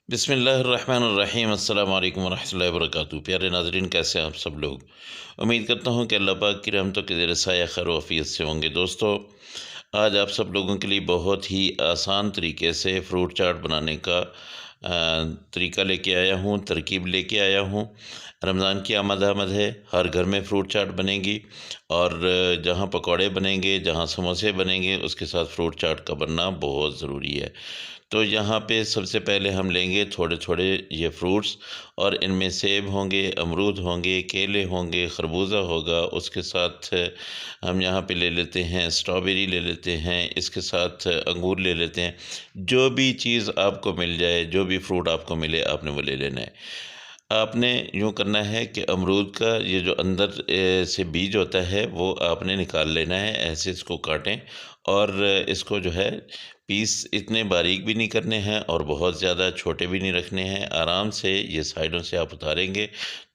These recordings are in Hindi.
बिस्मिल्लाहिर्रहमानिर्रहीम अस्सलाम वालेकुम वरहमतुल्लाहि वबरकातुहू। प्यारे नाज़रीन, कैसे हैं आप सब लोग। उम्मीद करता हूँ कि अल्लाह पाक की रहमतों के ज़ेर साया खैर वफ़ियत से होंगे। दोस्तों, आज आप सब लोगों के लिए बहुत ही आसान तरीके से फ्रूट चाट बनाने का तरीका लेके आया हूँ, तरकीब लेके आया हूँ। रमज़ान की आमद है, हर घर में फ्रूट चाट बनेगी और जहाँ पकौड़े बनेंगे, जहाँ समोसे बनेंगे, उसके साथ फ्रूट चाट का बनना बहुत ज़रूरी है। तो यहाँ पे सबसे पहले हम लेंगे थोड़े-थोड़े ये फ्रूट्स और इनमें सेब होंगे, अमरूद होंगे, केले होंगे, खरबूजा होगा, उसके साथ हम यहाँ पे ले लेते हैं स्ट्रॉबेरी ले लेते हैं, इसके साथ अंगूर ले लेते हैं। जो भी चीज़ आपको मिल जाए, जो भी फ्रूट आपको मिले, आपने वो ले लेना है। आपने यूँ करना है कि अमरूद का ये जो अंदर से बीज होता है वो आपने निकाल लेना है, ऐसे इसको काटें और इसको जो है पीस इतने बारीक भी नहीं करने हैं और बहुत ज़्यादा छोटे भी नहीं रखने हैं। आराम से ये साइडों से आप उतारेंगे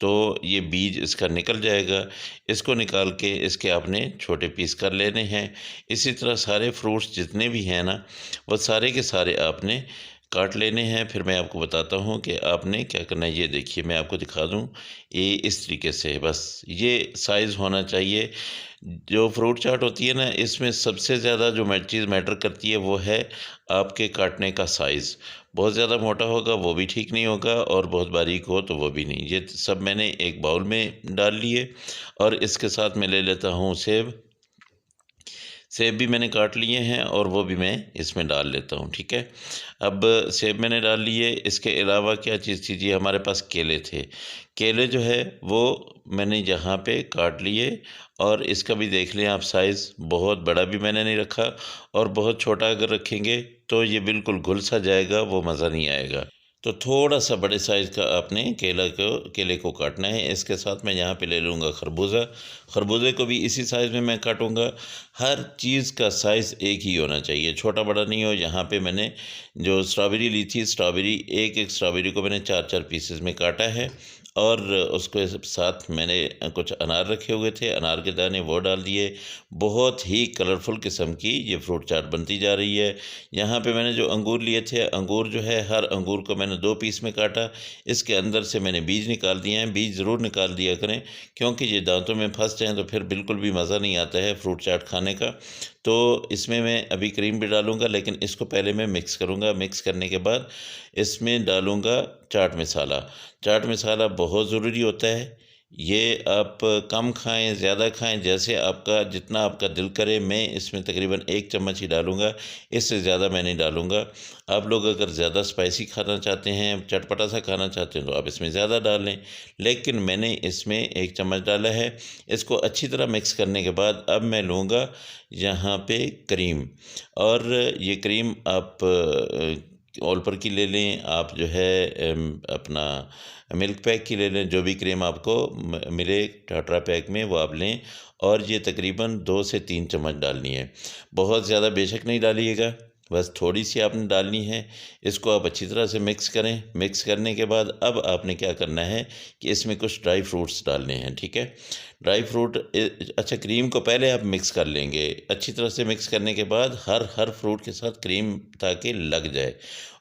तो ये बीज इसका निकल जाएगा। इसको निकाल के इसके आपने छोटे पीस कर लेने हैं। इसी तरह सारे फ्रूट्स जितने भी हैं ना, वो सारे के सारे आपने काट लेने हैं। फिर मैं आपको बताता हूँ कि आपने क्या करना है। ये देखिए, मैं आपको दिखा दूँ, ये इस तरीके से बस ये साइज़ होना चाहिए। जो फ्रूट चाट होती है ना, इसमें सबसे ज़्यादा जो चीज़ मैटर करती है वो है आपके काटने का साइज़। बहुत ज़्यादा मोटा होगा वो भी ठीक नहीं होगा और बहुत बारीक हो तो वो भी नहीं। ये सब मैंने एक बाउल में डाल लिए और इसके साथ मैं ले लेता हूँ सेब। सेब भी मैंने काट लिए हैं और वो भी मैं इसमें डाल लेता हूँ, ठीक है। अब सेब मैंने डाल लिए, इसके अलावा क्या चीज़ थी जी, हमारे पास केले थे। केले जो है वो मैंने यहाँ पे काट लिए और इसका भी देख लें आप साइज़, बहुत बड़ा भी मैंने नहीं रखा और बहुत छोटा अगर रखेंगे तो ये बिल्कुल घुल सा जाएगा, वो मज़ा नहीं आएगा। तो थोड़ा-सा बड़े साइज़ का आपने केले को काटना है। इसके साथ मैं यहाँ पे ले लूँगा खरबूजा। खरबूजे को भी इसी साइज़ में मैं काटूँगा। हर चीज़ का साइज़ एक ही होना चाहिए, छोटा-बड़ा नहीं हो। यहाँ पे मैंने जो स्ट्रॉबेरी ली थी, स्ट्रॉबेरी एक-एक स्ट्रॉबेरी को मैंने 4-4 पीसेज़ में काटा है और उसके साथ मैंने कुछ अनार रखे हुए थे, अनार के दाने वो डाल दिए। बहुत ही कलरफुल किस्म की ये फ्रूट चाट बनती जा रही है। यहाँ पे मैंने जो अंगूर लिए थे, अंगूर जो है हर अंगूर को मैंने 2 पीस में काटा। इसके अंदर से मैंने बीज निकाल दिए हैं। बीज ज़रूर निकाल दिया करें, क्योंकि ये दांतों में फँस जाएँ तो फिर बिल्कुल भी मज़ा नहीं आता है फ्रूट चाट खाने का। तो इसमें मैं अभी क्रीम भी डालूँगा, लेकिन इसको पहले मैं मिक्स करूँगा। मिक्स करने के बाद इसमें डालूँगा चाट मसाला। चाट मसाला बहुत ज़रूरी होता है। ये आप कम खाएँ, ज़्यादा खाएँ, जैसे आपका जितना आपका दिल करे। मैं इसमें तकरीबन 1 चम्मच ही डालूँगा, इससे ज़्यादा मैं नहीं डालूँगा। आप लोग अगर ज़्यादा स्पाइसी खाना चाहते हैं, चटपटा-सा खाना चाहते हैं, तो आप इसमें ज़्यादा डाल लें, लेकिन मैंने इसमें 1 चम्मच डाला है। इसको अच्छी तरह मिक्स करने के बाद अब मैं लूँगा यहाँ पे क्रीम और ये क्रीम आप ओलपर की ले लें, आप जो है अपना मिल्क पैक की ले लें, जो भी क्रीम आपको मिले टाट्रा पैक में वो आप लें और ये तकरीबन 2 से 3 चम्मच डालनी है। बहुत ज़्यादा बेशक नहीं डालिएगा, बस थोड़ी-सी आपने डालनी है। इसको आप अच्छी तरह से मिक्स करें। मिक्स करने के बाद अब आपने क्या करना है कि इसमें कुछ ड्राई फ्रूट्स डालने हैं, ठीक है। ड्राई फ्रूट अच्छा, क्रीम को पहले आप मिक्स कर लेंगे। अच्छी तरह से मिक्स करने के बाद हर फ्रूट के साथ क्रीम ताकि लग जाए।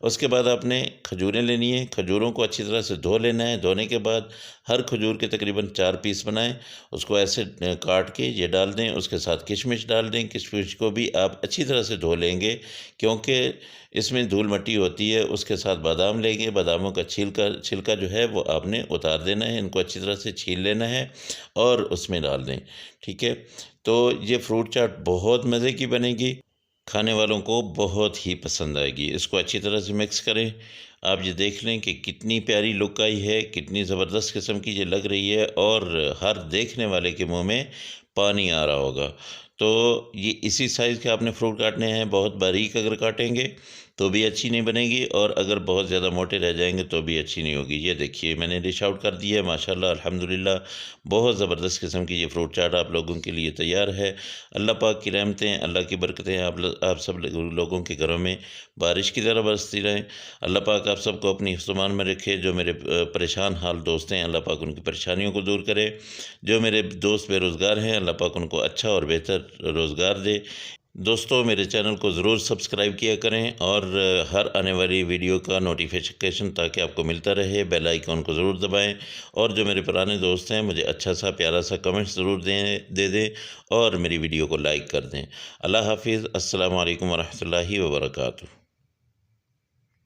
उसके बाद आपने खजूरें लेनी है। खजूरों को अच्छी तरह से धो लेना है। धोने के बाद हर खजूर के तकरीबन 4 पीस बनाएँ। उसको ऐसे काट के ये डाल दें। उसके साथ किशमिश डाल दें। किशमिश को भी आप अच्छी तरह से धो लेंगे, क्योंकि इसमें धूल-मिट्टी होती है। उसके साथ बादाम लेंगे। बादामों का छिलका जो है वो आपने उतार देना है। इनको अच्छी तरह से छील लेना है और उसमें डाल दें, ठीक है। तो ये फ्रूट चाट बहुत मज़े की बनेगी, खाने वालों को बहुत ही पसंद आएगी। इसको अच्छी तरह से मिक्स करें। आप ये देख लें कि कितनी प्यारी लुक आई है, कितनी ज़बरदस्त किस्म की ये लग रही है और हर देखने वाले के मुँह में पानी आ रहा होगा। तो ये इसी साइज़ के आपने फ्रूट काटने हैं। बहुत बारीक अगर काटेंगे तो भी अच्छी नहीं बनेगी और अगर बहुत ज़्यादा मोटे रह जाएँगे तो भी अच्छी नहीं होगी। ये देखिए, मैंने डिश आउट कर दी है। माशाल्लाह अल्हम्दुलिल्लाह, बहुत ज़बरदस्त किस्म की ये फ्रूट चाट आप लोगों के लिए तैयार है। अल्लाह पाक की रहमतें, अल्लाह की बरकतें आप सब लोगों के घरों में बारिश की तरह बरसती रहें। अल्लाह पाक आप सबको अपनी हिफ्ज़-ओ-मान में रखे। जो मेरे परेशान हाल दोस्त हैं, अल्लाह पाक उनकी परेशानियों को दूर करे। जो मेरे दोस्त बेरोज़गार हैं, अल्लाह पाक उनको अच्छा और बेहतर रोज़गार दे। दोस्तों मेरे चैनल को ज़रूर सब्सक्राइब किया करें और हर आने वाली वीडियो का नोटिफिकेशन ताकि आपको मिलता रहे, बेल आइकॉन को ज़रूर दबाएं। और जो मेरे पुराने दोस्त हैं मुझे अच्छा सा प्यारा सा कमेंट ज़रूर दे दें और मेरी वीडियो को लाइक कर दें। अल्लाह हाफिज़। अस्सलामु अलैकुम वरहमतुल्लाहि वबरकातुहू।